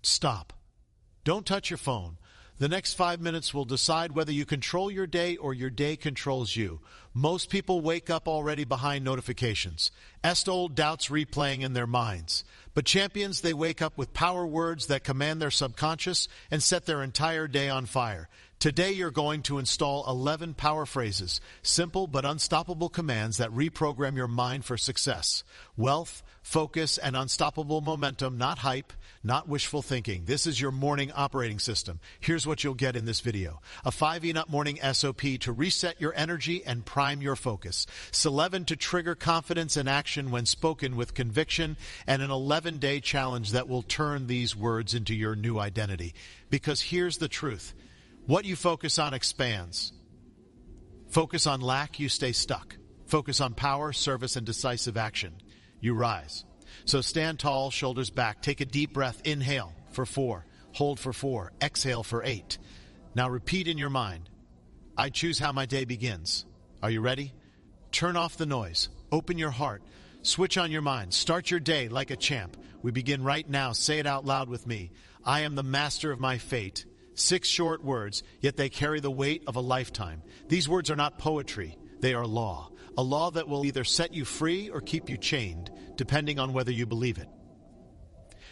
Stop. Don't touch your phone. The next 5 minutes will decide whether you control your day or your day controls you. Most people wake up already behind notifications. Old doubts replaying in their minds. But champions, they wake up with power words that command their subconscious and set their entire day on fire. Today you're going to install 11 power phrases, simple but unstoppable commands that reprogram your mind for success. Wealth, focus, and unstoppable momentum, not hype, not wishful thinking. This is your morning operating system. Here's what you'll get in this video. A 5-Nut morning SOP to reset your energy and prime your focus. 11 to trigger confidence and action when spoken with conviction, and an 11-day challenge that will turn these words into your new identity. Because here's the truth. What you focus on expands. Focus on lack, you stay stuck. Focus on power, service, and decisive action. You rise. So stand tall, shoulders back. Take a deep breath. Inhale for 4. Hold for 4. Exhale for 8. Now repeat in your mind. I choose how my day begins. Are you ready? Turn off the noise. Open your heart. Switch on your mind. Start your day like a champ. We begin right now. Say it out loud with me. I am the master of my fate. 6 short words, yet they carry the weight of a lifetime. These words are not poetry. They are law. A law that will either set you free or keep you chained, depending on whether you believe it.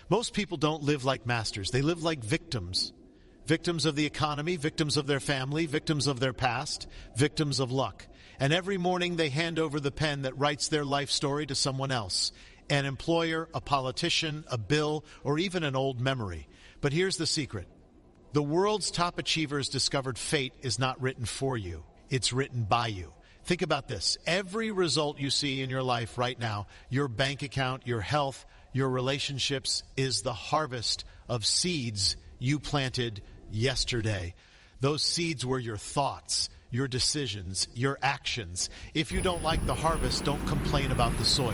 Most people don't live like masters. They live like victims. Victims of the economy, victims of their family, victims of their past, victims of luck. And every morning they hand over the pen that writes their life story to someone else. An employer, a politician, a bill, or even an old memory. But here's the secret. The world's top achievers discovered fate is not written for you. It's written by you. Think about this. Every result you see in your life right now, your bank account, your health, your relationships, is the harvest of seeds you planted yesterday. Those seeds were your thoughts, your decisions, your actions. If you don't like the harvest, don't complain about the soil.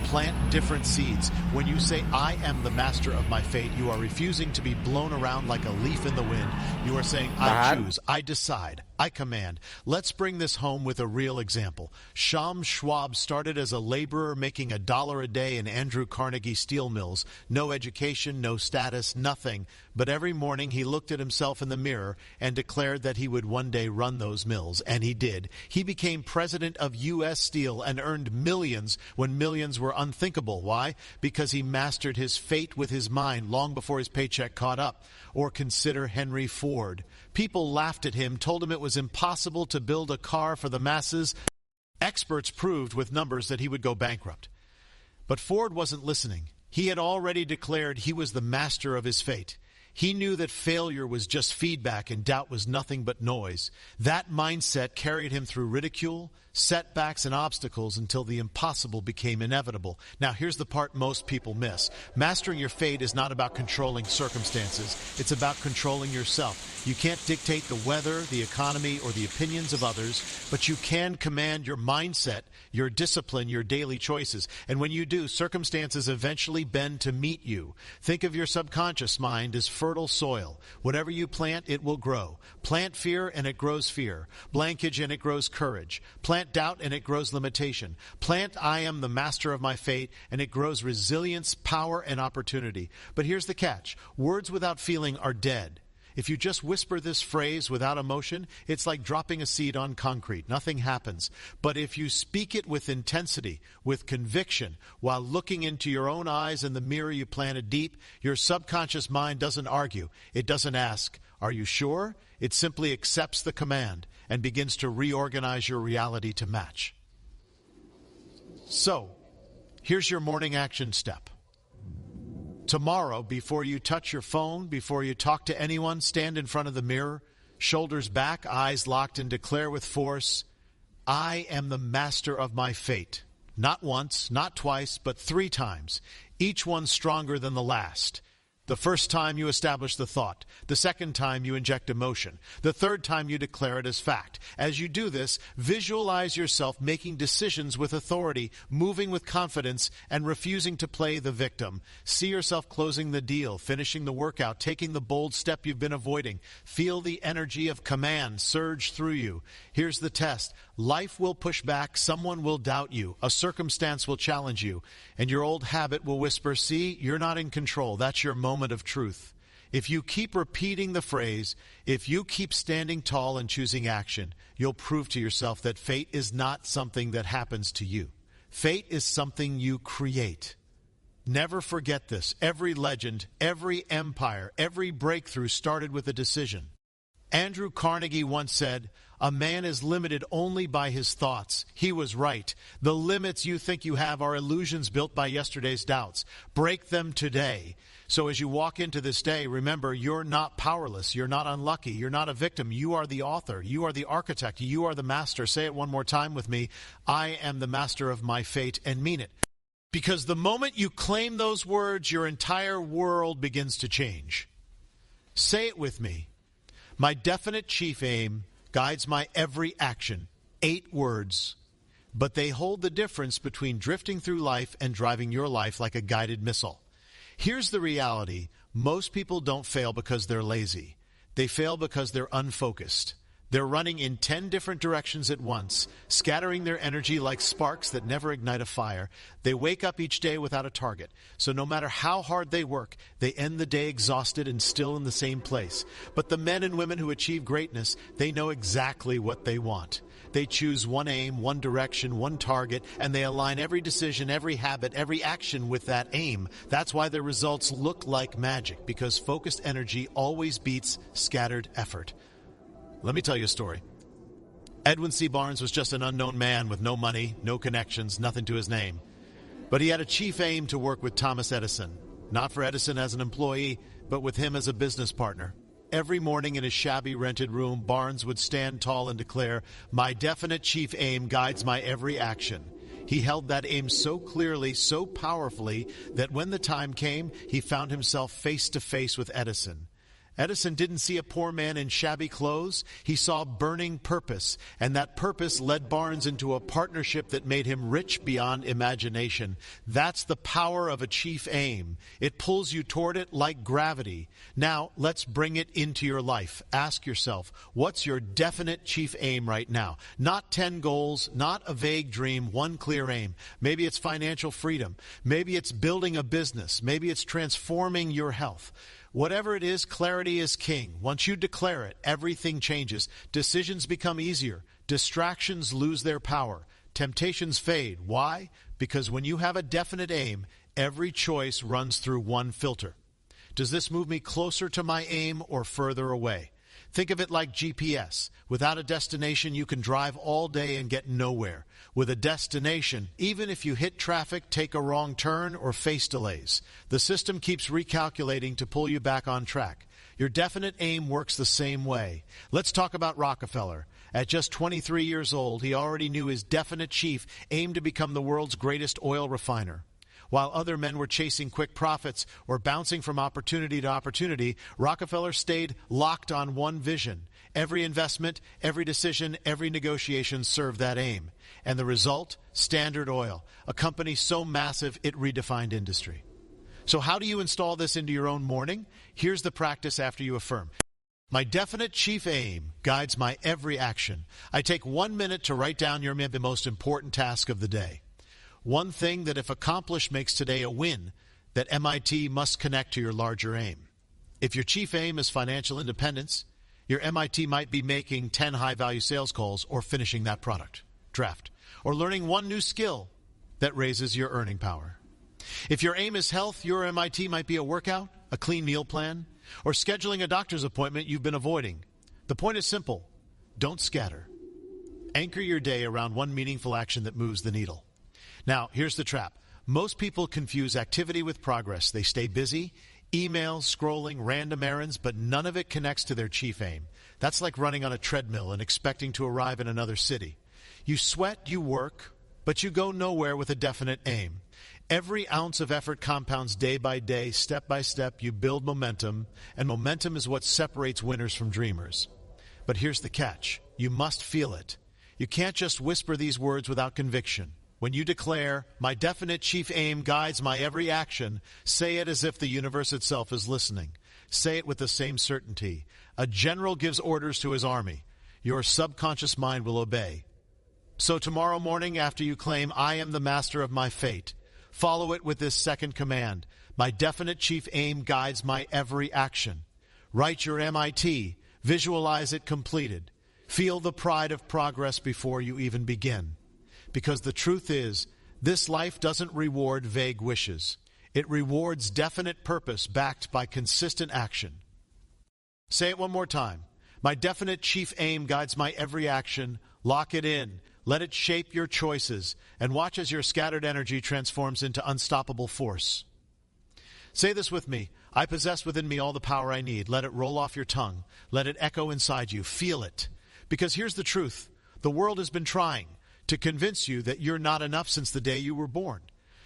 Plant different seeds. When you say, I am the master of my fate, you are refusing to be blown around like a leaf in the wind. You are saying, I choose, I decide, I command. Let's bring this home with a real example. Sham Schwab started as a laborer making $1 a day in Andrew Carnegie steel mills. No education, no status, nothing. But every morning he looked at himself in the mirror and declared that he would one day run those mills. And he did. He became president of U.S. Steel and earned millions when millions were unthinkable. Why? Because he mastered his fate with his mind long before his paycheck caught up. Or consider Henry Ford. People laughed at him, told him it was impossible to build a car for the masses. Experts proved with numbers that he would go bankrupt. But Ford wasn't listening. He had already declared he was the master of his fate. He knew that failure was just feedback and doubt was nothing but noise. That mindset carried him through ridicule, setbacks, and obstacles until the impossible became inevitable. Now, here's the part most people miss. Mastering your fate is not about controlling circumstances. It's about controlling yourself. You can't dictate the weather, the economy, or the opinions of others, but you can command your mindset, your discipline, your daily choices. And when you do, circumstances eventually bend to meet you. Think of your subconscious mind as fertile soil. Whatever you plant, it will grow. Plant fear and it grows fear. Blankage and it grows courage. Plant doubt and it grows limitation. Plant I am the master of my fate and it grows resilience, power, and opportunity. But here's the catch. Words without feeling are dead. If you just whisper this phrase without emotion, it's like dropping a seed on concrete. Nothing happens. But if you speak it with intensity, with conviction, while looking into your own eyes in the mirror you planted deep, your subconscious mind doesn't argue. It doesn't ask, are you sure? It simply accepts the command and begins to reorganize your reality to match. So, here's your morning action step. Tomorrow, before you touch your phone, before you talk to anyone, stand in front of the mirror, shoulders back, eyes locked, and declare with force, I am the master of my fate. Not once, not twice, but 3 times, each one stronger than the last. The first time you establish the thought. The second time you inject emotion. The third time you declare it as fact. As you do this, visualize yourself making decisions with authority, moving with confidence, and refusing to play the victim. See yourself closing the deal, finishing the workout, taking the bold step you've been avoiding. Feel the energy of command surge through you. Here's the test. Life will push back. Someone will doubt you. A circumstance will challenge you. And your old habit will whisper, see, you're not in control. That's your moment of truth. If you keep repeating the phrase, if you keep standing tall and choosing action, you'll prove to yourself that fate is not something that happens to you. Fate is something you create. Never forget this. Every legend, every empire, every breakthrough started with a decision. Andrew Carnegie once said, "A man is limited only by his thoughts." He was right. The limits you think you have are illusions built by yesterday's doubts. Break them today. So as you walk into this day, remember, you're not powerless. You're not unlucky. You're not a victim. You are the author. You are the architect. You are the master. Say it one more time with me. I am the master of my fate, and mean it. Because the moment you claim those words, your entire world begins to change. Say it with me. My definite chief aim guides my every action. 8 words. But they hold the difference between drifting through life and driving your life like a guided missile. Here's the reality. Most people don't fail because they're lazy. They fail because they're unfocused. They're running in 10 different directions at once, scattering their energy like sparks that never ignite a fire. They wake up each day without a target. So no matter how hard they work, they end the day exhausted and still in the same place. But the men and women who achieve greatness, they know exactly what they want. They choose one aim, one direction, one target, and they align every decision, every habit, every action with that aim. That's why their results look like magic, because focused energy always beats scattered effort. Let me tell you a story. Edwin C. Barnes was just an unknown man with no money, no connections, nothing to his name. But he had a chief aim to work with Thomas Edison. Not for Edison as an employee, but with him as a business partner. Every morning in his shabby rented room, Barnes would stand tall and declare, "My definite chief aim guides my every action." He held that aim so clearly, so powerfully, that when the time came, he found himself face to face with Edison. Edison didn't see a poor man in shabby clothes. He saw burning purpose, and that purpose led Barnes into a partnership that made him rich beyond imagination. That's the power of a chief aim. It pulls you toward it like gravity. Now, let's bring it into your life. Ask yourself, what's your definite chief aim right now? Not 10 goals, not a vague dream, one clear aim. Maybe it's financial freedom. Maybe it's building a business. Maybe it's transforming your health. Whatever it is, clarity is king. Once you declare it, everything changes. Decisions become easier. Distractions lose their power. Temptations fade. Why? Because when you have a definite aim, every choice runs through one filter. Does this move me closer to my aim or further away? Think of it like GPS. Without a destination, you can drive all day and get nowhere. With a destination, even if you hit traffic, take a wrong turn, or face delays, the system keeps recalculating to pull you back on track. Your definite aim works the same way. Let's talk about Rockefeller. At just 23 years old, he already knew his definite chief aimed to become the world's greatest oil refiner. While other men were chasing quick profits or bouncing from opportunity to opportunity, Rockefeller stayed locked on one vision. Every investment, every decision, every negotiation served that aim. And the result? Standard Oil, a company so massive it redefined industry. So how do you install this into your own morning? Here's the practice after you affirm. My definite chief aim guides my every action. I take 1 minute to write down the most important task of the day. One thing that if accomplished makes today a win, that MIT must connect to your larger aim. If your chief aim is financial independence, your MIT might be making 10 high-value sales calls or finishing that product draft, or learning one new skill that raises your earning power. If your aim is health, your MIT might be a workout, a clean meal plan, or scheduling a doctor's appointment you've been avoiding. The point is simple. Don't scatter. Anchor your day around one meaningful action that moves the needle. Now, here's the trap. Most people confuse activity with progress. They stay busy, emails, scrolling, random errands, but none of it connects to their chief aim. That's like running on a treadmill and expecting to arrive in another city. You sweat, you work, but you go nowhere with a definite aim. Every ounce of effort compounds day by day, step by step. You build momentum, and momentum is what separates winners from dreamers. But here's the catch. You must feel it. You can't just whisper these words without conviction. When you declare, my definite chief aim guides my every action, say it as if the universe itself is listening. Say it with the same certainty. A general gives orders to his army. Your subconscious mind will obey. So tomorrow morning, after you claim, I am the master of my fate, follow it with this second command. My definite chief aim guides my every action. Write your MIT. Visualize it completed. Feel the pride of progress before you even begin. Because the truth is, this life doesn't reward vague wishes. It rewards definite purpose backed by consistent action. Say it one more time. My definite chief aim guides my every action. Lock it in. Let it shape your choices, and watch as your scattered energy transforms into unstoppable force. Say this with me. I possess within me all the power I need. Let it roll off your tongue. Let it echo inside you. Feel it. Because here's the truth. The world has been trying to convince you that you're not enough since the day you were born.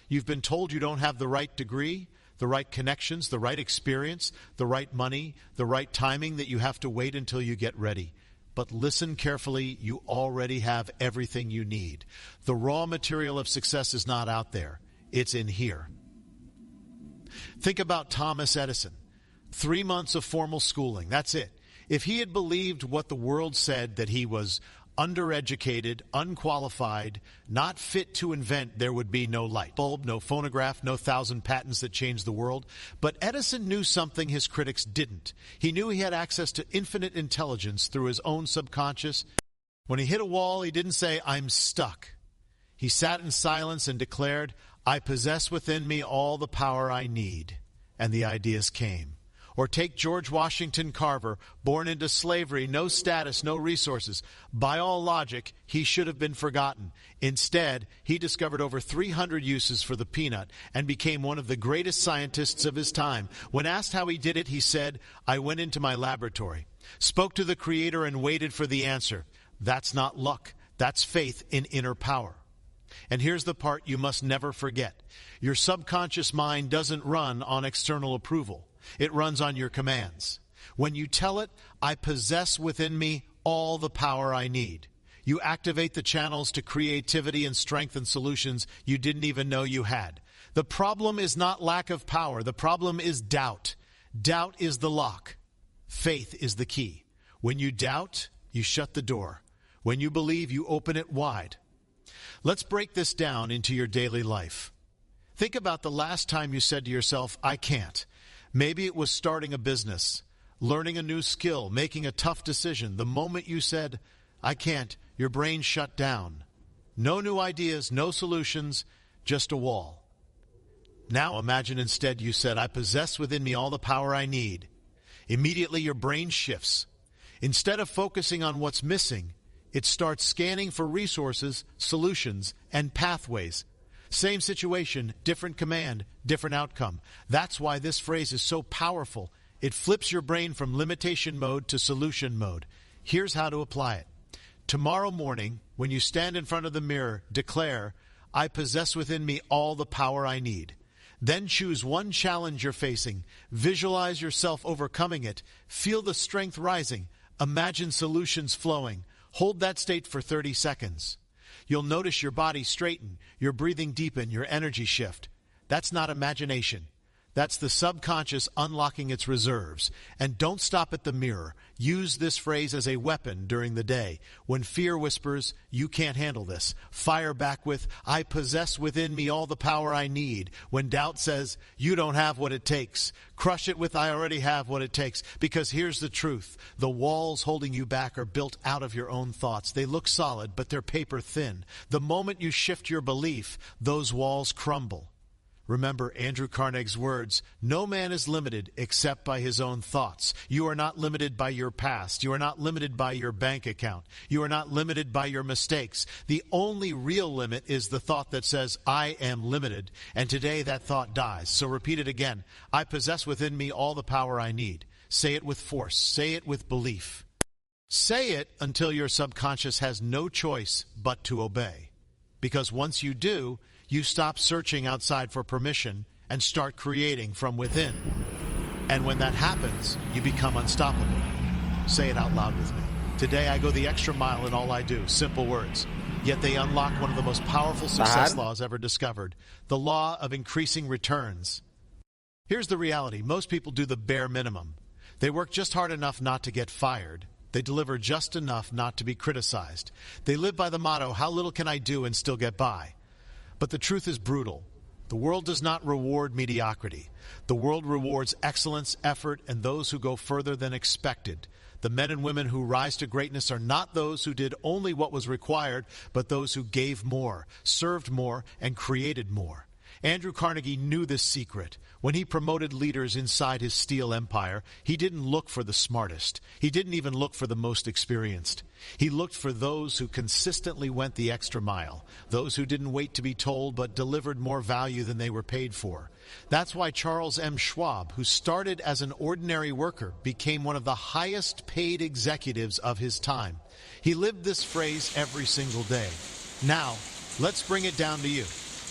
You've been told you don't have the right degree, the right connections, the right experience, the right money, the right timing, that you have to wait until you get ready. But listen carefully, you already have everything you need. The raw material of success is not out there. It's in here. Think about Thomas Edison. 3 months of formal schooling, that's it. If he had believed what the world said, that he was undereducated, unqualified, not fit to invent, there would be no light bulb, no phonograph, no 1,000 patents that changed the world. But Edison knew something his critics didn't. He knew he had access to infinite intelligence through his own subconscious. When he hit a wall, he didn't say, "I'm stuck." He sat in silence and declared, "I possess within me all the power I need." And the ideas came. Or take George Washington Carver, born into slavery, no status, no resources. By all logic, he should have been forgotten. Instead, he discovered over 300 uses for the peanut and became one of the greatest scientists of his time. When asked how he did it, he said, "I went into my laboratory, spoke to the Creator, and waited for the answer." That's not luck. That's faith in inner power. And here's the part you must never forget. Your subconscious mind doesn't run on external approval. It runs on your commands. When you tell it, "I possess within me all the power I need," you activate the channels to creativity and strength and solutions you didn't even know you had. The problem is not lack of power. The problem is doubt. Doubt is the lock. Faith is the key. When you doubt, you shut the door. When you believe, you open it wide. Let's break this down into your daily life. Think about the last time you said to yourself, "I can't." Maybe it was starting a business, learning a new skill, making a tough decision. The moment you said, "I can't," your brain shut down. No new ideas, no solutions, just a wall. Now imagine instead you said, "I possess within me all the power I need." Immediately your brain shifts. Instead of focusing on what's missing, it starts scanning for resources, solutions, and pathways. Same situation, different command, different outcome. That's why this phrase is so powerful. It flips your brain from limitation mode to solution mode. Here's how to apply it. Tomorrow morning, when you stand in front of the mirror, declare, "I possess within me all the power I need." Then choose one challenge you're facing. Visualize yourself overcoming it. Feel the strength rising. Imagine solutions flowing. Hold that state for 30 seconds. You'll notice your body straighten, your breathing deepen, your energy shift. That's not imagination. That's the subconscious unlocking its reserves. And don't stop at the mirror. Use this phrase as a weapon during the day. When fear whispers, "You can't handle this," fire back with, "I possess within me all the power I need." When doubt says, "You don't have what it takes," crush it with, "I already have what it takes." Because here's the truth. The walls holding you back are built out of your own thoughts. They look solid, but they're paper thin. The moment you shift your belief, those walls crumble. Remember Andrew Carnegie's words, "No man is limited except by his own thoughts." You are not limited by your past. You are not limited by your bank account. You are not limited by your mistakes. The only real limit is the thought that says, "I am limited." And today that thought dies. So repeat it again. "I possess within me all the power I need." Say it with force. Say it with belief. Say it until your subconscious has no choice but to obey. Because once you do, you stop searching outside for permission and start creating from within. And when that happens, you become unstoppable. Say it out loud with me. Today I go the extra mile in all I do. Simple words. Yet they unlock one of the most powerful success laws ever discovered. The law of increasing returns. Here's the reality. Most people do the bare minimum. They work just hard enough not to get fired. They deliver just enough not to be criticized. They live by the motto, "How little can I do and still get by?" But the truth is brutal. The world does not reward mediocrity. The world rewards excellence, effort, and those who go further than expected. The men and women who rise to greatness are not those who did only what was required, but those who gave more, served more, and created more. Andrew Carnegie knew this secret. When he promoted leaders inside his steel empire, he didn't look for the smartest. He didn't even look for the most experienced. He looked for those who consistently went the extra mile, those who didn't wait to be told but delivered more value than they were paid for. That's why Charles M. Schwab, who started as an ordinary worker, became one of the highest paid executives of his time. He lived this phrase every single day. Now, let's bring it down to you.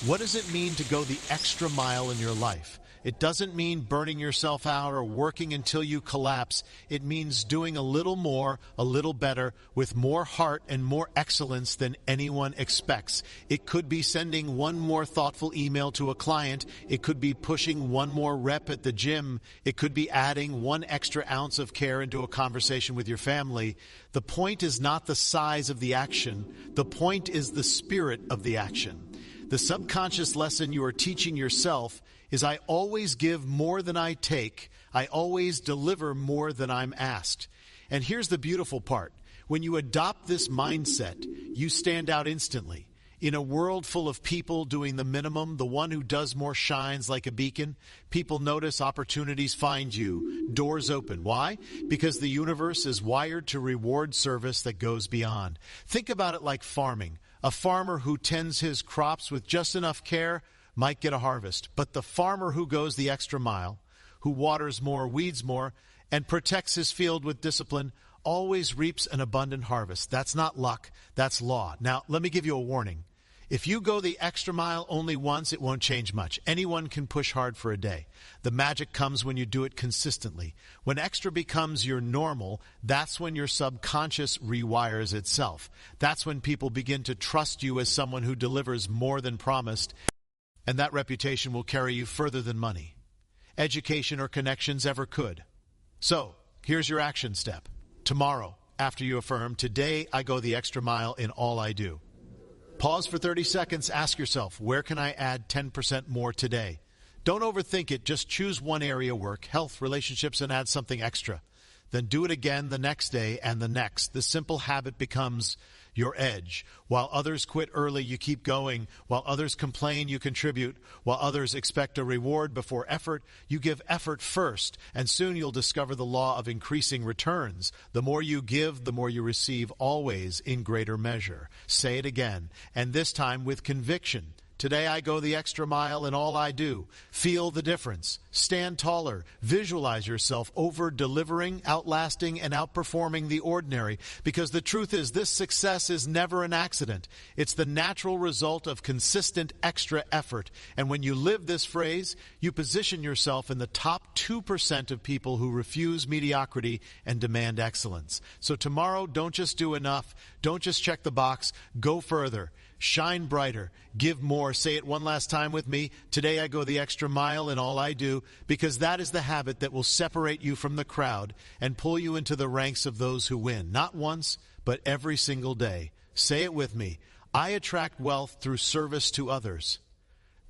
What does it mean to go the extra mile in your life? It doesn't mean burning yourself out or working until you collapse. It means doing a little more, a little better, with more heart and more excellence than anyone expects. It could be sending one more thoughtful email to a client. It could be pushing one more rep at the gym. It could be adding one extra ounce of care into a conversation with your family. The point is not the size of the action. The point is the spirit of the action. The subconscious lesson you are teaching yourself is I always give more than I take. I always deliver more than I'm asked. And here's the beautiful part. When you adopt this mindset, you stand out instantly. In a world full of people doing the minimum, the one who does more shines like a beacon. People notice, opportunities find you, doors open. Why? Because the universe is wired to reward service that goes beyond. Think about it like farming. A farmer who tends his crops with just enough care might get a harvest. But the farmer who goes the extra mile, who waters more, weeds more, and protects his field with discipline, always reaps an abundant harvest. That's not luck, that's law. Now, let me give you a warning. If you go the extra mile only once, it won't change much. Anyone can push hard for a day. The magic comes when you do it consistently. When extra becomes your normal, that's when your subconscious rewires itself. That's when people begin to trust you as someone who delivers more than promised, and that reputation will carry you further than money, education, or connections ever could. So, here's your action step. Tomorrow, after you affirm, today I go the extra mile in all I do. Pause for 30 seconds. Ask yourself, where can I add 10% more today? Don't overthink it. Just choose one area: work, health, relationships, and add something extra. Then do it again the next day and the next. This simple habit becomes your edge. While others quit early, you keep going. While others complain, you contribute. While others expect a reward before effort, you give effort first. And soon you'll discover the law of increasing returns. The more you give, the more you receive, always in greater measure. Say it again, and this time with conviction. Today I go the extra mile in all I do. Feel the difference. Stand taller. Visualize yourself over-delivering, outlasting, and outperforming the ordinary. Because the truth is, this success is never an accident. It's the natural result of consistent extra effort. And when you live this phrase, you position yourself in the top 2% of people who refuse mediocrity and demand excellence. So tomorrow, don't just do enough. Don't just check the box. Go further. Shine brighter. Give more. Say it one last time with me. Today I go the extra mile in all I do, because that is the habit that will separate you from the crowd and pull you into the ranks of those who win. Not once, but every single day. Say it with me. I attract wealth through service to others.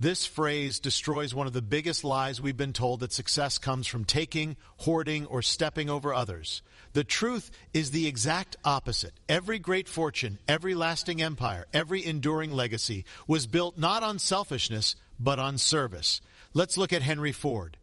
This phrase destroys one of the biggest lies we've been told, that success comes from taking, hoarding, or stepping over others. The truth is the exact opposite. Every great fortune, every lasting empire, every enduring legacy was built not on selfishness, but on service. Let's look at Henry Ford.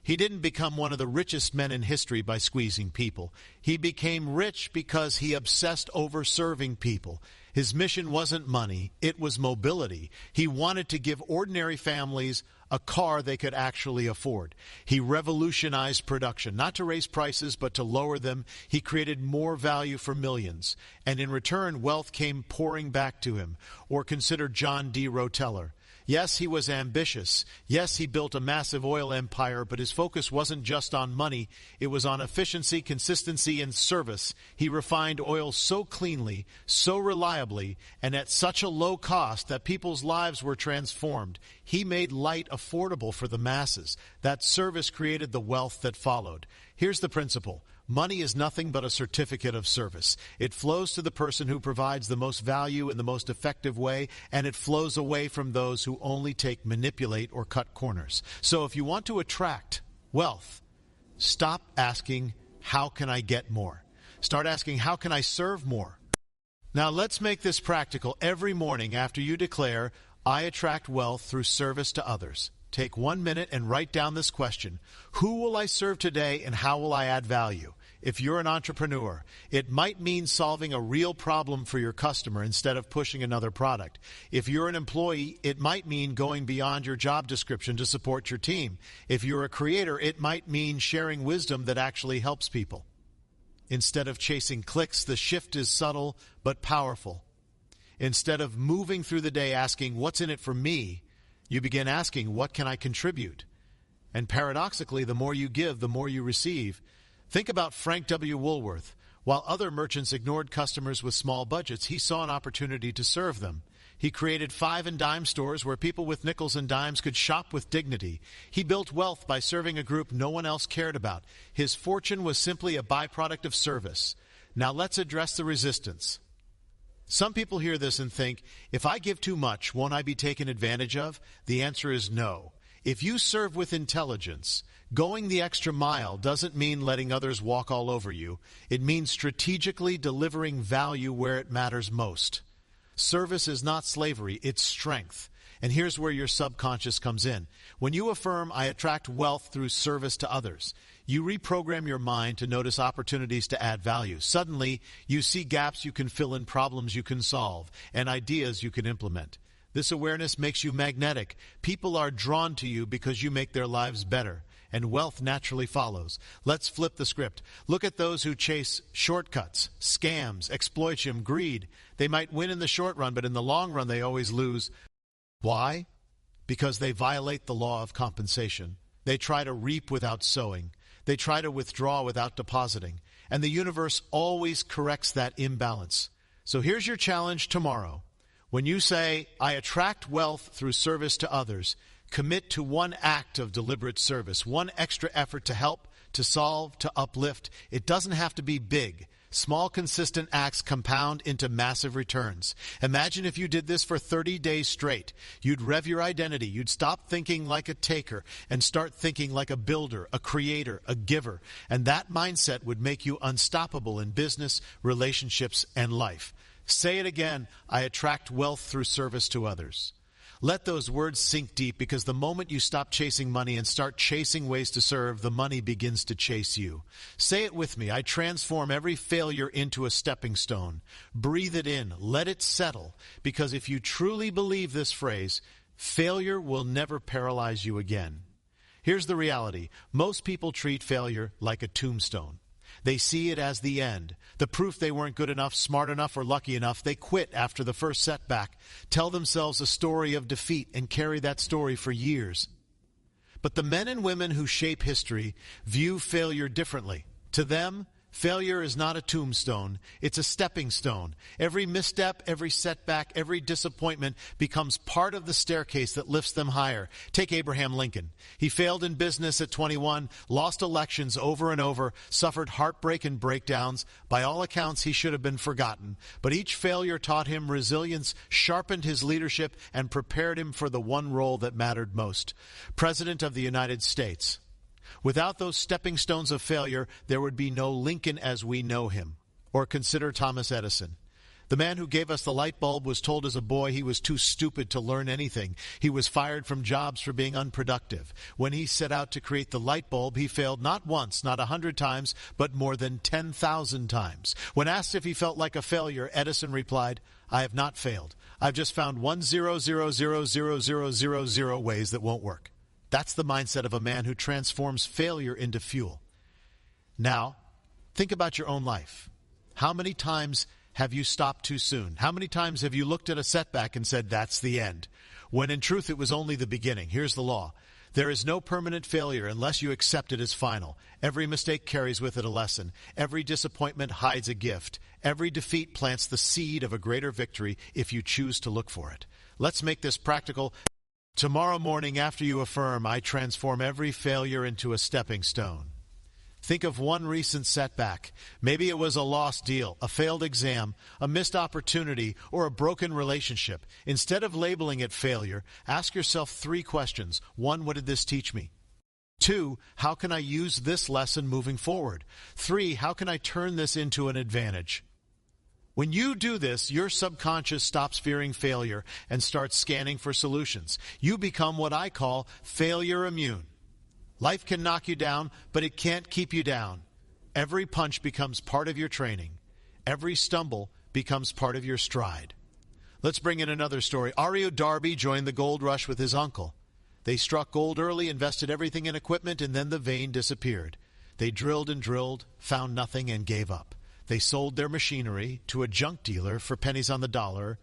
He didn't become one of the richest men in history by squeezing people. He became rich because he obsessed over serving people. His mission wasn't money, it was mobility. He wanted to give ordinary families a car they could actually afford. He revolutionized production, not to raise prices, but to lower them. He created more value for millions. And in return, wealth came pouring back to him. Or consider John D. Rockefeller. Yes, he was ambitious. Yes, he built a massive oil empire, but his focus wasn't just on money. It was on efficiency, consistency, and service. He refined oil so cleanly, so reliably, and at such a low cost that people's lives were transformed. He made light affordable for the masses. That service created the wealth that followed. Here's the principle. Money is nothing but a certificate of service. It flows to the person who provides the most value in the most effective way, and it flows away from those who only manipulate, or cut corners. So if you want to attract wealth, stop asking, how can I get more? Start asking, how can I serve more? Now let's make this practical. Every morning after you declare, I attract wealth through service to others, take 1 minute and write down this question. Who will I serve today, and how will I add value? If you're an entrepreneur, it might mean solving a real problem for your customer instead of pushing another product. If you're an employee, it might mean going beyond your job description to support your team. If you're a creator, it might mean sharing wisdom that actually helps people. Instead of chasing clicks, the shift is subtle but powerful. Instead of moving through the day asking, what's in it for me? You begin asking, what can I contribute? And paradoxically, the more you give, the more you receive. Think about Frank W. Woolworth. While other merchants ignored customers with small budgets, he saw an opportunity to serve them. He created 5 and dime stores where people with nickels and dimes could shop with dignity. He built wealth by serving a group no one else cared about. His fortune was simply a byproduct of service. Now let's address the resistance. Some people hear this and think, if I give too much, won't I be taken advantage of? The answer is no. If you serve with intelligence, going the extra mile doesn't mean letting others walk all over you. It means strategically delivering value where it matters most. Service is not slavery, it's strength. And here's where your subconscious comes in. When you affirm, I attract wealth through service to others, you reprogram your mind to notice opportunities to add value. Suddenly, you see gaps you can fill in, problems you can solve, and ideas you can implement. This awareness makes you magnetic. People are drawn to you because you make their lives better, and wealth naturally follows. Let's flip the script. Look at those who chase shortcuts, scams, exploitation, greed. They might win in the short run, but in the long run, they always lose. Why? Because they violate the law of compensation. They try to reap without sowing. They try to withdraw without depositing. And the universe always corrects that imbalance. So here's your challenge tomorrow. When you say, I attract wealth through service to others, commit to one act of deliberate service, one extra effort to help, to solve, to uplift. It doesn't have to be big. Small, consistent acts compound into massive returns. Imagine if you did this for 30 days straight. You'd rev your identity. You'd stop thinking like a taker and start thinking like a builder, a creator, a giver. And that mindset would make you unstoppable in business, relationships, and life. Say it again, I attract wealth through service to others. Let those words sink deep, because the moment you stop chasing money and start chasing ways to serve, the money begins to chase you. Say it with me. I transform every failure into a stepping stone. Breathe it in. Let it settle. Because if you truly believe this phrase, failure will never paralyze you again. Here's the reality. Most people treat failure like a tombstone. They see it as the end, the proof they weren't good enough, smart enough, or lucky enough. They quit after the first setback, tell themselves a story of defeat, and carry that story for years. But the men and women who shape history view failure differently. To them, failure is not a tombstone, it's a stepping stone. Every misstep, every setback, every disappointment becomes part of the staircase that lifts them higher. Take Abraham Lincoln. He failed in business at 21, lost elections over and over, suffered heartbreak and breakdowns. By all accounts, he should have been forgotten. But each failure taught him resilience, sharpened his leadership, and prepared him for the one role that mattered most: President of the United States. Without those stepping stones of failure, there would be no Lincoln as we know him. Or consider Thomas Edison. The man who gave us the light bulb was told as a boy he was too stupid to learn anything. He was fired from jobs for being unproductive. When he set out to create the light bulb, he failed not once, not 100 times, but more than 10,000 times. When asked if he felt like a failure, Edison replied, I have not failed. I've just found 1,000,000,000 ways that won't work. That's the mindset of a man who transforms failure into fuel. Now, think about your own life. How many times have you stopped too soon? How many times have you looked at a setback and said, that's the end? When in truth, it was only the beginning. Here's the law. There is no permanent failure unless you accept it as final. Every mistake carries with it a lesson. Every disappointment hides a gift. Every defeat plants the seed of a greater victory if you choose to look for it. Let's make this practical. Tomorrow morning, after you affirm, I transform every failure into a stepping stone, Think of one recent setback. Maybe it was a lost deal, a failed exam, a missed opportunity, or a broken relationship. Instead of labeling it failure, ask yourself 3 questions. 1, what did this teach me? 2, how can I use this lesson moving forward? 3, how can I turn this into an advantage? When you do this, your subconscious stops fearing failure and starts scanning for solutions. You become what I call failure immune. Life can knock you down, but it can't keep you down. Every punch becomes part of your training. Every stumble becomes part of your stride. Let's bring in another story. Ario Darby joined the gold rush with his uncle. They struck gold early, invested everything in equipment, and then the vein disappeared. They drilled and drilled, found nothing, and gave up. They sold their machinery to a junk dealer for pennies on the dollar.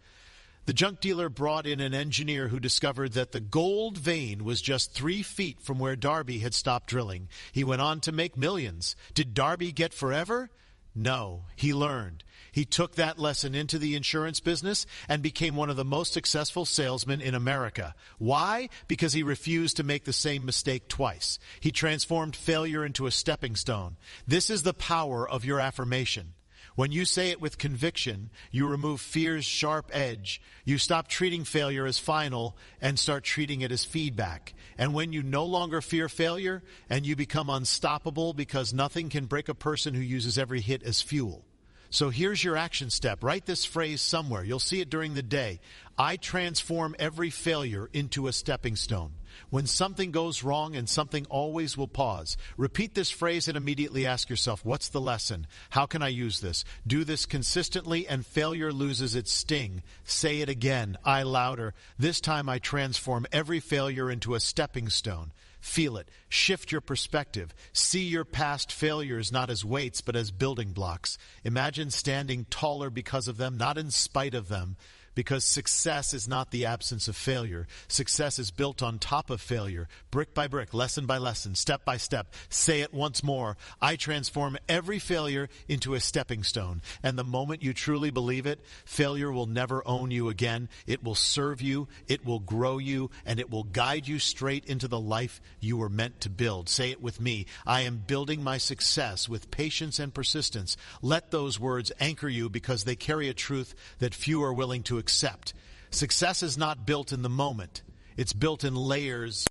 The junk dealer brought in an engineer who discovered that the gold vein was just 3 feet from where Darby had stopped drilling. He went on to make millions. Did Darby get forever? No, he learned. He took that lesson into the insurance business and became one of the most successful salesmen in America. Why? Because he refused to make the same mistake twice. He transformed failure into a stepping stone. This is the power of your affirmation. When you say it with conviction, you remove fear's sharp edge. You stop treating failure as final and start treating it as feedback. And when you no longer fear failure and you become unstoppable because nothing can break a person who uses every hit as fuel. So here's your action step. Write this phrase somewhere. You'll see it during the day. I transform every failure into a stepping stone. When something goes wrong, and something always will pause, repeat this phrase and immediately ask yourself, what's the lesson? How can I use this? Do this consistently and failure loses its sting. Say it again, I louder. This time I transform every failure into a stepping stone. Feel it. Shift your perspective. See your past failures not as weights, but as building blocks. Imagine standing taller because of them, not in spite of them. Because success is not the absence of failure. Success is built on top of failure, brick by brick, lesson by lesson, step by step. Say it once more. I transform every failure into a stepping stone. And the moment you truly believe it, failure will never own you again. It will serve you, it will grow you, and it will guide you straight into the life you were meant to build. Say it with me. I am building my success with patience and persistence. Let those words anchor you because they carry a truth that few are willing to accept. Success is not built in the moment. It's built in layers.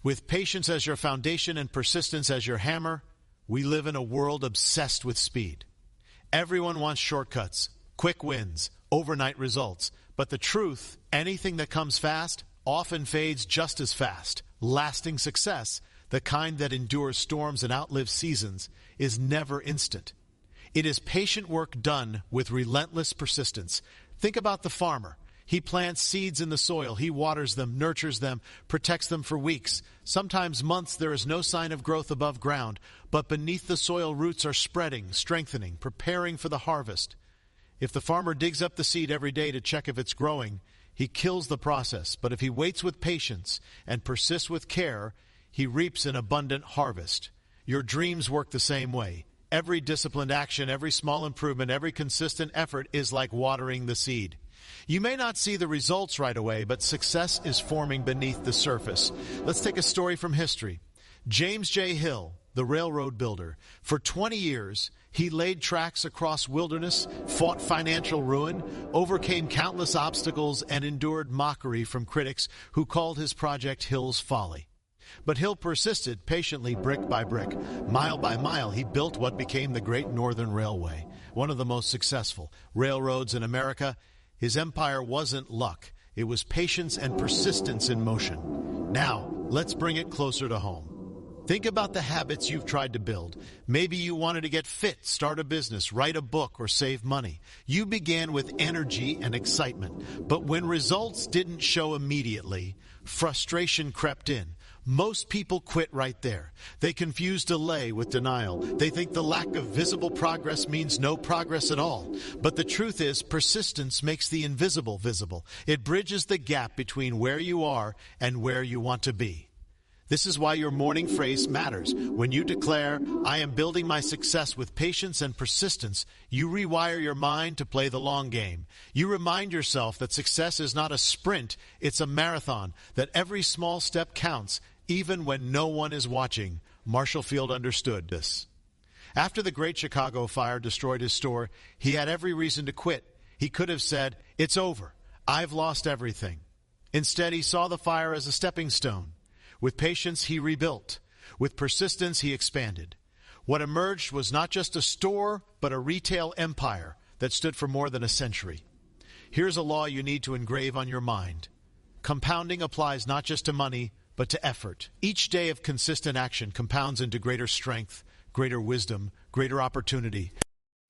With patience as your foundation and persistence as your hammer, we live in a world obsessed with speed. Everyone wants shortcuts, quick wins, overnight results. But the truth, anything that comes fast often fades just as fast. Lasting success, the kind that endures storms and outlives seasons, is never instant. It is patient work done with relentless persistence. Think about the farmer. He plants seeds in the soil. He waters them, nurtures them, protects them for weeks. Sometimes months there is no sign of growth above ground, but beneath the soil roots are spreading, strengthening, preparing for the harvest. If the farmer digs up the seed every day to check if it's growing, he kills the process. But if he waits with patience and persists with care, he reaps an abundant harvest. Your dreams work the same way. Every disciplined action, every small improvement, every consistent effort is like watering the seed. You may not see the results right away, but success is forming beneath the surface. Let's take a story from history. James J. Hill, the railroad builder. For 20 years, he laid tracks across wilderness, fought financial ruin, overcame countless obstacles, and endured mockery from critics who called his project Hill's Folly. But Hill persisted patiently, brick by brick. Mile by mile, he built what became the Great Northern Railway, one of the most successful railroads in America. His empire wasn't luck. It was patience and persistence in motion. Now, let's bring it closer to home. Think about the habits you've tried to build. Maybe you wanted to get fit, start a business, write a book, or save money. You began with energy and excitement. But when results didn't show immediately, frustration crept in. Most people quit right there. They confuse delay with denial. They think the lack of visible progress means no progress at all. But the truth is, persistence makes the invisible visible. It bridges the gap between where you are and where you want to be. This is why your morning phrase matters. When you declare, I am building my success with patience and persistence, you rewire your mind to play the long game. You remind yourself that success is not a sprint, it's a marathon, that every small step counts, even when no one is watching. Marshall Field understood this. After the Great Chicago Fire destroyed his store, he had every reason to quit. He could have said, "It's over. I've lost everything." Instead, he saw the fire as a stepping stone. With patience, he rebuilt. With persistence, he expanded. What emerged was not just a store, but a retail empire that stood for more than a century. Here's a law you need to engrave on your mind. Compounding applies not just to money, but to effort. Each day of consistent action compounds into greater strength, greater wisdom, greater opportunity.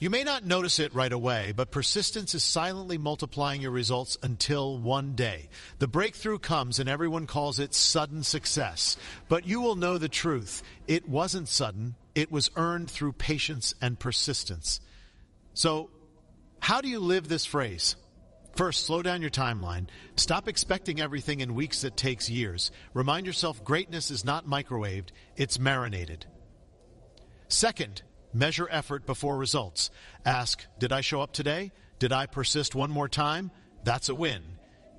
You may not notice it right away, but persistence is silently multiplying your results until one day the breakthrough comes and everyone calls it sudden success. But you will know the truth. It wasn't sudden. It was earned through patience and persistence. So, how do you live this phrase? First, slow down your timeline. Stop expecting everything in weeks that takes years. Remind yourself greatness is not microwaved, it's marinated. Second, measure effort before results. Ask, did I show up today? Did I persist one more time? That's a win,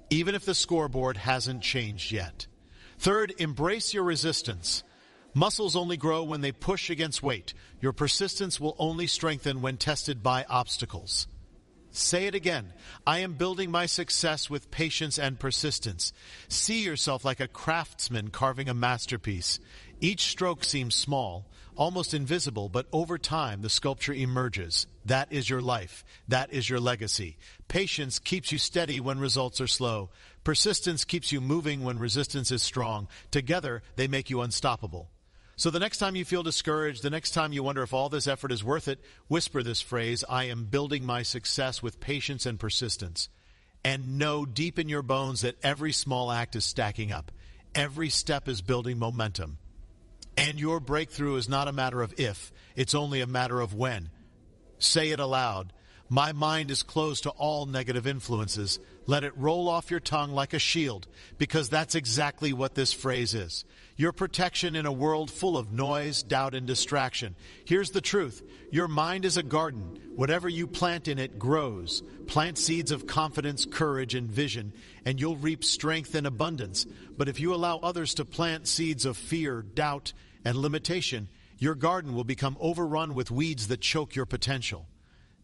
even if the scoreboard hasn't changed yet. Third, embrace your resistance. Muscles only grow when they push against weight. Your persistence will only strengthen when tested by obstacles. Say it again. I am building my success with patience and persistence. See yourself like a craftsman carving a masterpiece. Each stroke seems small, almost invisible, but over time the sculpture emerges. That is your life. That is your legacy. Patience keeps you steady when results are slow. Persistence keeps you moving when resistance is strong. Together, they make you unstoppable. So the next time you feel discouraged, the next time you wonder if all this effort is worth it, whisper this phrase, I am building my success with patience and persistence. And know deep in your bones that every small act is stacking up. Every step is building momentum. And your breakthrough is not a matter of if, it's only a matter of when. Say it aloud. My mind is closed to all negative influences. Let it roll off your tongue like a shield, because that's exactly what this phrase is. Your protection in a world full of noise, doubt, and distraction. Here's the truth. Your mind is a garden. Whatever you plant in it grows. Plant seeds of confidence, courage, and vision, and you'll reap strength and abundance. But if you allow others to plant seeds of fear, doubt, and limitation, your garden will become overrun with weeds that choke your potential.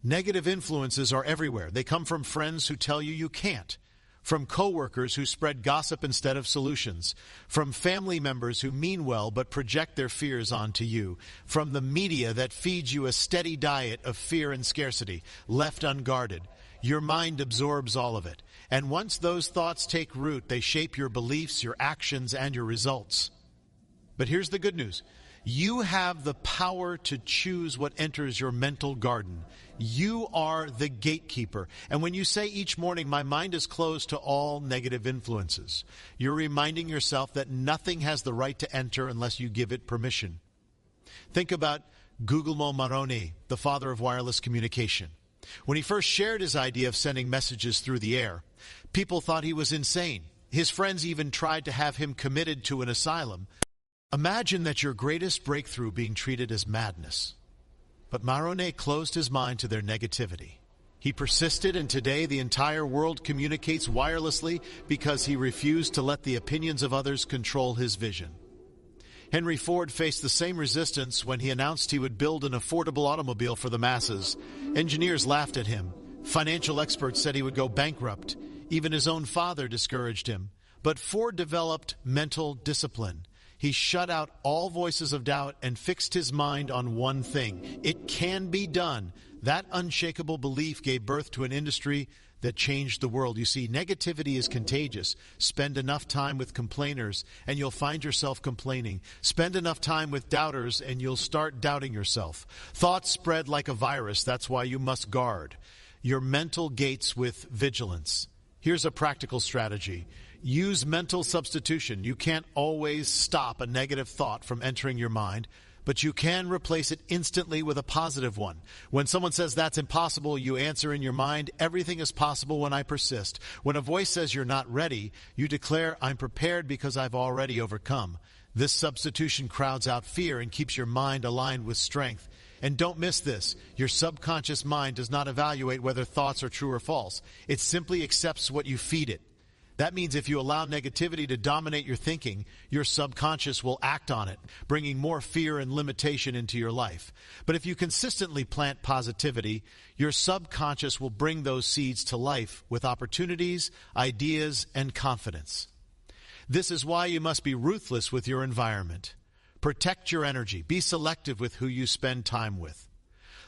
Negative influences are everywhere. They come from friends who tell you can't, from coworkers who spread gossip instead of solutions, from family members who mean well but project their fears onto you, from the media that feeds you a steady diet of fear and scarcity, left unguarded. Your mind absorbs all of it. And once those thoughts take root, they shape your beliefs, your actions, and your results. But here's the good news. You have the power to choose what enters your mental garden. You are the gatekeeper. And when you say each morning, my mind is closed to all negative influences, you're reminding yourself that nothing has the right to enter unless you give it permission. Think about Guglielmo Marconi, the father of wireless communication. When he first shared his idea of sending messages through the air, people thought he was insane. His friends even tried to have him committed to an asylum. Imagine that your greatest breakthrough being treated as madness. But Marconi closed his mind to their negativity. He persisted, and today the entire world communicates wirelessly because he refused to let the opinions of others control his vision. Henry Ford faced the same resistance when he announced he would build an affordable automobile for the masses. Engineers laughed at him. Financial experts said he would go bankrupt. Even his own father discouraged him. But Ford developed mental discipline. He shut out all voices of doubt and fixed his mind on one thing. It can be done. That unshakable belief gave birth to an industry that changed the world. You see, negativity is contagious. Spend enough time with complainers and you'll find yourself complaining. Spend enough time with doubters and you'll start doubting yourself. Thoughts spread like a virus. That's why you must guard your mental gates with vigilance. Here's a practical strategy. Use mental substitution. You can't always stop a negative thought from entering your mind, but you can replace it instantly with a positive one. When someone says that's impossible, you answer in your mind, everything is possible when I persist. When a voice says you're not ready, you declare, I'm prepared because I've already overcome. This substitution crowds out fear and keeps your mind aligned with strength. And don't miss this. Your subconscious mind does not evaluate whether thoughts are true or false. It simply accepts what you feed it. That means if you allow negativity to dominate your thinking, your subconscious will act on it, bringing more fear and limitation into your life. But if you consistently plant positivity, your subconscious will bring those seeds to life with opportunities, ideas, and confidence. This is why you must be ruthless with your environment. Protect your energy. Be selective with who you spend time with.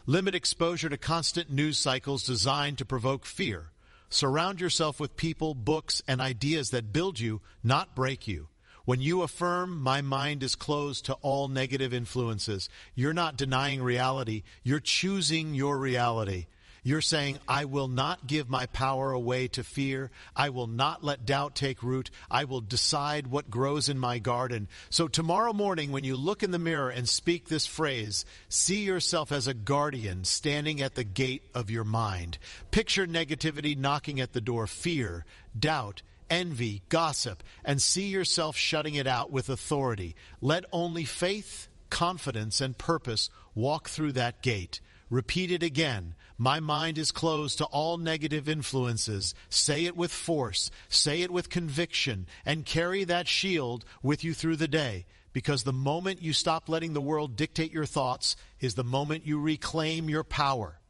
Limit exposure to constant news cycles designed to provoke fear. Surround yourself with people, books, and ideas that build you, not break you. When you affirm, "My mind is closed to all negative influences," you're not denying reality. You're choosing your reality. You're saying, "I will not give my power away to fear. I will not let doubt take root. I will decide what grows in my garden." So tomorrow morning, when you look in the mirror and speak this phrase, see yourself as a guardian standing at the gate of your mind. Picture negativity knocking at the door, fear, doubt, envy, gossip, and see yourself shutting it out with authority. Let only faith, confidence, and purpose walk through that gate. Repeat it again. "My mind is closed to all negative influences." Say it with force. Say it with conviction. And carry that shield with you through the day. Because the moment you stop letting the world dictate your thoughts is the moment you reclaim your power.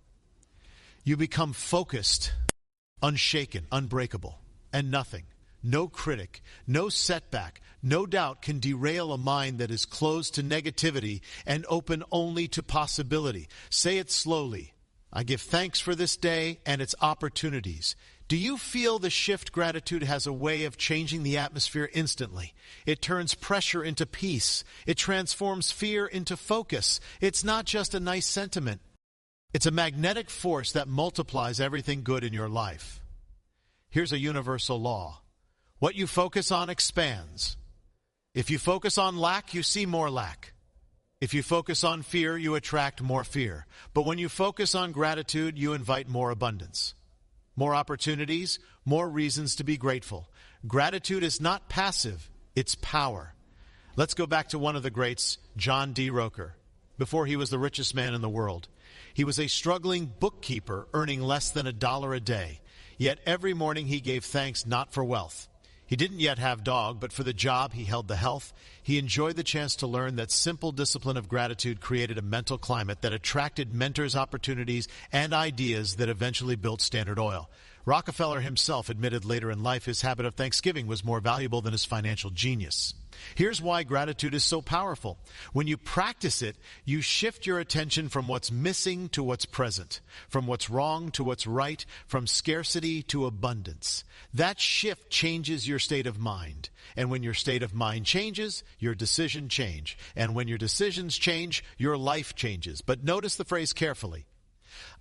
You become focused, unshaken, unbreakable, and nothing. No critic, no setback, no doubt can derail a mind that is closed to negativity and open only to possibility. Say it slowly. "I give thanks for this day and its opportunities." Do you feel the shift? Gratitude has a way of changing the atmosphere instantly. It turns pressure into peace. It transforms fear into focus. It's not just a nice sentiment. It's a magnetic force that multiplies everything good in your life. Here's a universal law. What you focus on expands. If you focus on lack, you see more lack. If you focus on fear, you attract more fear. But when you focus on gratitude, you invite more abundance, more opportunities, more reasons to be grateful. Gratitude is not passive, it's power. Let's go back to one of the greats, John D. Roker. Before he was the richest man in the world, he was a struggling bookkeeper earning less than $1 a day. Yet every morning he gave thanks not for wealth. He didn't yet have dog, but for the job he held the health. He enjoyed the chance to learn that simple discipline of gratitude created a mental climate that attracted mentors, opportunities, and ideas that eventually built Standard Oil. Rockefeller himself admitted later in life his habit of Thanksgiving was more valuable than his financial genius. Here's why gratitude is so powerful. When you practice it, you shift your attention from what's missing to what's present, from what's wrong to what's right, from scarcity to abundance. That shift changes your state of mind. And when your state of mind changes, your decisions change. And when your decisions change, your life changes. But notice the phrase carefully.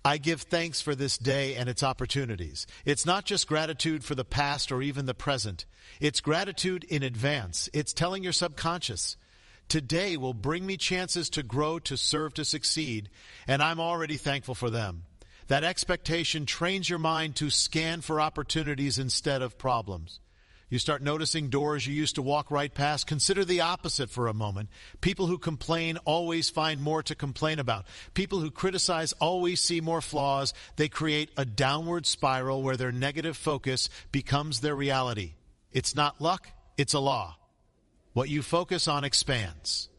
"I give thanks for this day and its opportunities." It's not just gratitude for the past or even the present. It's gratitude in advance. It's telling your subconscious, "Today will bring me chances to grow, to serve, to succeed, and I'm already thankful for them." That expectation trains your mind to scan for opportunities instead of problems. You start noticing doors you used to walk right past. Consider the opposite for a moment. People who complain always find more to complain about. People who criticize always see more flaws. They create a downward spiral where their negative focus becomes their reality. It's not luck, it's a law. What you focus on expands.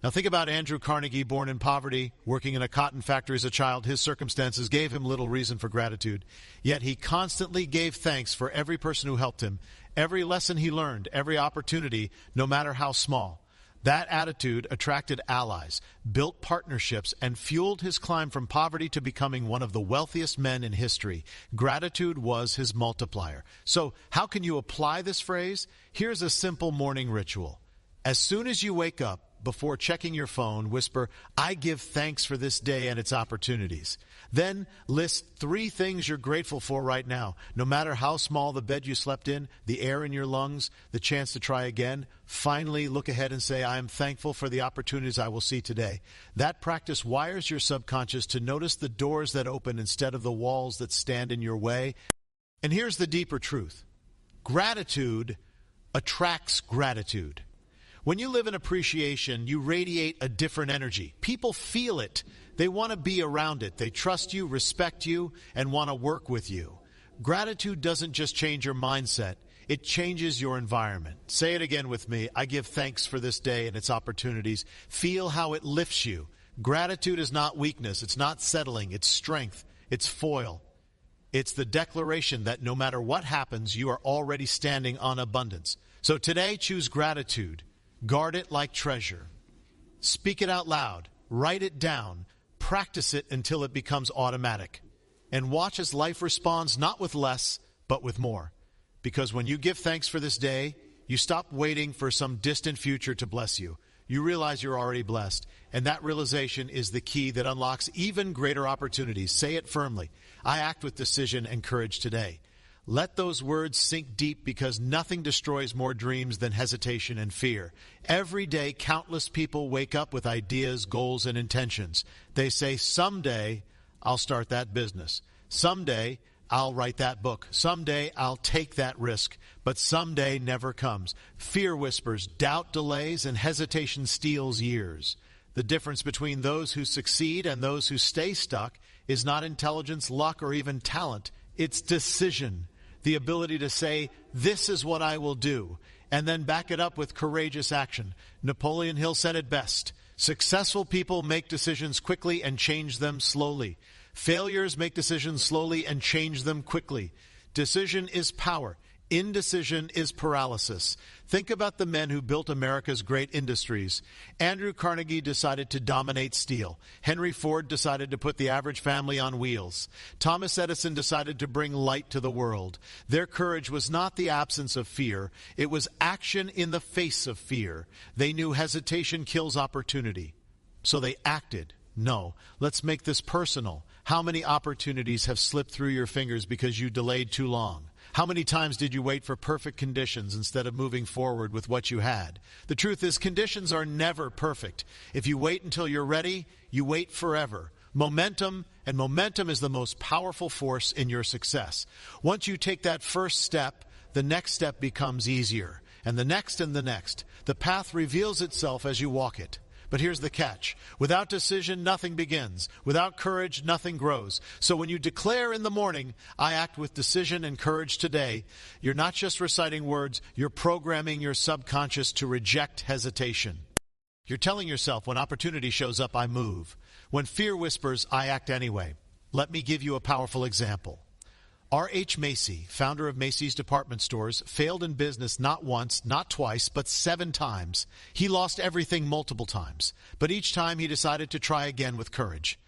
Now think about Andrew Carnegie, born in poverty, working in a cotton factory as a child. His circumstances gave him little reason for gratitude. Yet he constantly gave thanks for every person who helped him, every lesson he learned, every opportunity, no matter how small. That attitude attracted allies, built partnerships, and fueled his climb from poverty to becoming one of the wealthiest men in history. Gratitude was his multiplier. So how can you apply this phrase? Here's a simple morning ritual. As soon as you wake up, before checking your phone, whisper, "I give thanks for this day and its opportunities." Then list 3 things you're grateful for right now. No matter how small the bed you slept in, the air in your lungs, the chance to try again, finally look ahead and say, "I am thankful for the opportunities I will see today." That practice wires your subconscious to notice the doors that open instead of the walls that stand in your way. And here's the deeper truth. Gratitude attracts gratitude. When you live in appreciation, you radiate a different energy. People feel it. They want to be around it. They trust you, respect you, and want to work with you. Gratitude doesn't just change your mindset, it changes your environment. Say it again with me. I give thanks for this day and its opportunities. Feel how it lifts you. Gratitude is not weakness. It's not settling. It's strength. It's foil. It's the declaration that no matter what happens, you are already standing on abundance. So today, choose gratitude. Guard it like treasure. Speak it out loud. Write it down. Practice it until it becomes automatic. And watch as life responds not with less, but with more. Because when you give thanks for this day, you stop waiting for some distant future to bless you. You realize you're already blessed. And that realization is the key that unlocks even greater opportunities. Say it firmly. I act with decision and courage today. Let those words sink deep, because nothing destroys more dreams than hesitation and fear. Every day, countless people wake up with ideas, goals, and intentions. They say, someday I'll start that business. Someday I'll write that book. Someday I'll take that risk. But someday never comes. Fear whispers, doubt delays, and hesitation steals years. The difference between those who succeed and those who stay stuck is not intelligence, luck, or even talent. It's decision. The ability to say, this is what I will do, and then back it up with courageous action. Napoleon Hill said it best. Successful people make decisions quickly and change them slowly. Failures make decisions slowly and change them quickly. Decision is power. Indecision is paralysis. Think about the men who built America's great industries. Andrew Carnegie decided to dominate steel. Henry Ford decided to put the average family on wheels. Thomas Edison decided to bring light to the world. Their courage was not the absence of fear. It was action in the face of fear. They knew hesitation kills opportunity. So they acted. No, let's make this personal. How many opportunities have slipped through your fingers because you delayed too long? How many times did you wait for perfect conditions instead of moving forward with what you had? The truth is, conditions are never perfect. If you wait until you're ready, you wait forever. Momentum is the most powerful force in your success. Once you take that first step, the next step becomes easier, and the next and the next. The path reveals itself as you walk it. But here's the catch. Without decision, nothing begins. Without courage, nothing grows. So when you declare in the morning, I act with decision and courage today, you're not just reciting words, you're programming your subconscious to reject hesitation. You're telling yourself, when opportunity shows up, I move. When fear whispers, I act anyway. Let me give you a powerful example. R.H. Macy, founder of Macy's department stores, failed in business not once, not twice, but 7 times. He lost everything multiple times, but each time he decided to try again with courage.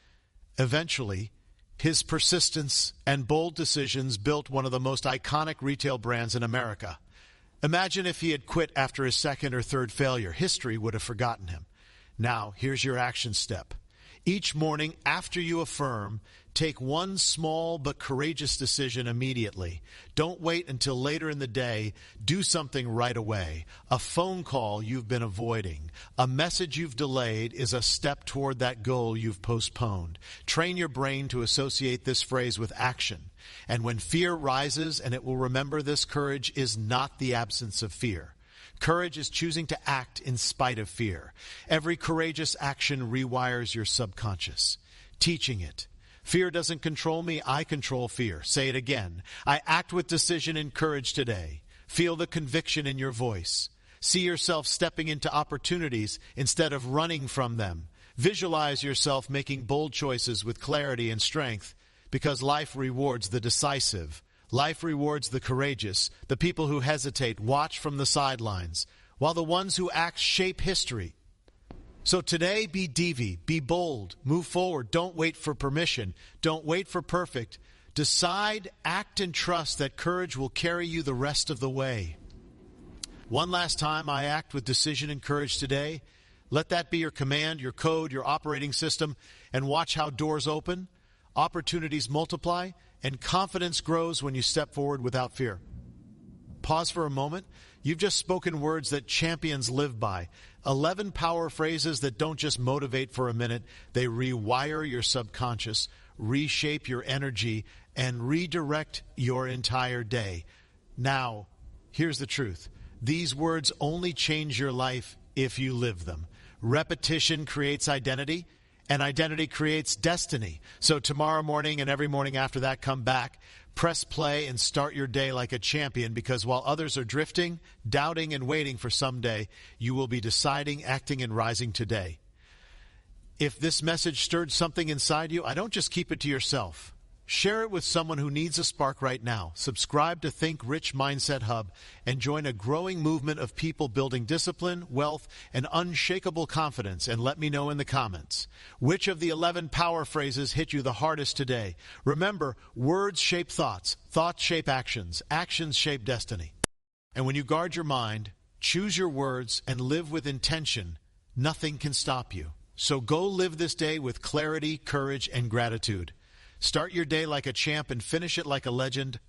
Eventually, his persistence and bold decisions built one of the most iconic retail brands in America. Imagine if he had quit after his second or third failure. History would have forgotten him. Now, here's your action step. Each morning after you affirm, take one small but courageous decision immediately. Don't wait until later in the day. Do something right away. A phone call you've been avoiding. A message you've delayed is a step toward that goal you've postponed. Train your brain to associate this phrase with action. And when fear rises, and it will remember this, courage is not the absence of fear. Courage is choosing to act in spite of fear. Every courageous action rewires your subconscious. Teaching it. Fear doesn't control me, I control fear. Say it again. I act with decision and courage today. Feel the conviction in your voice. See yourself stepping into opportunities instead of running from them. Visualize yourself making bold choices with clarity and strength, because life rewards the decisive. Life rewards the courageous. The people who hesitate watch from the sidelines, while the ones who act shape history. So today, be divi, be bold, move forward. Don't wait for permission. Don't wait for perfect. Decide, act, and trust that courage will carry you the rest of the way. One last time, I act with decision and courage today. Let that be your command, your code, your operating system, and watch how doors open, opportunities multiply, and confidence grows when you step forward without fear. Pause for a moment. You've just spoken words that champions live by. 11 power phrases that don't just motivate for a minute. They rewire your subconscious, reshape your energy, and redirect your entire day. Now, here's the truth. These words only change your life if you live them. Repetition creates identity, And identity creates destiny. So tomorrow morning and every morning after that, come back, press play, and start your day like a champion, because while others are drifting, doubting, and waiting for someday, you will be deciding, acting, and rising today. If this message stirred something inside you, I don't just keep it to yourself. Share it with someone who needs a spark right now. Subscribe to Think Rich Mindset Hub and join a growing movement of people building discipline, wealth, and unshakable confidence. And let me know in the comments, which of the 11 power phrases hit you the hardest today? Remember, words shape thoughts, thoughts shape actions, actions shape destiny. And when you guard your mind, choose your words, and live with intention, nothing can stop you. So go live this day with clarity, courage, and gratitude. Start your day like a champ and finish it like a legend.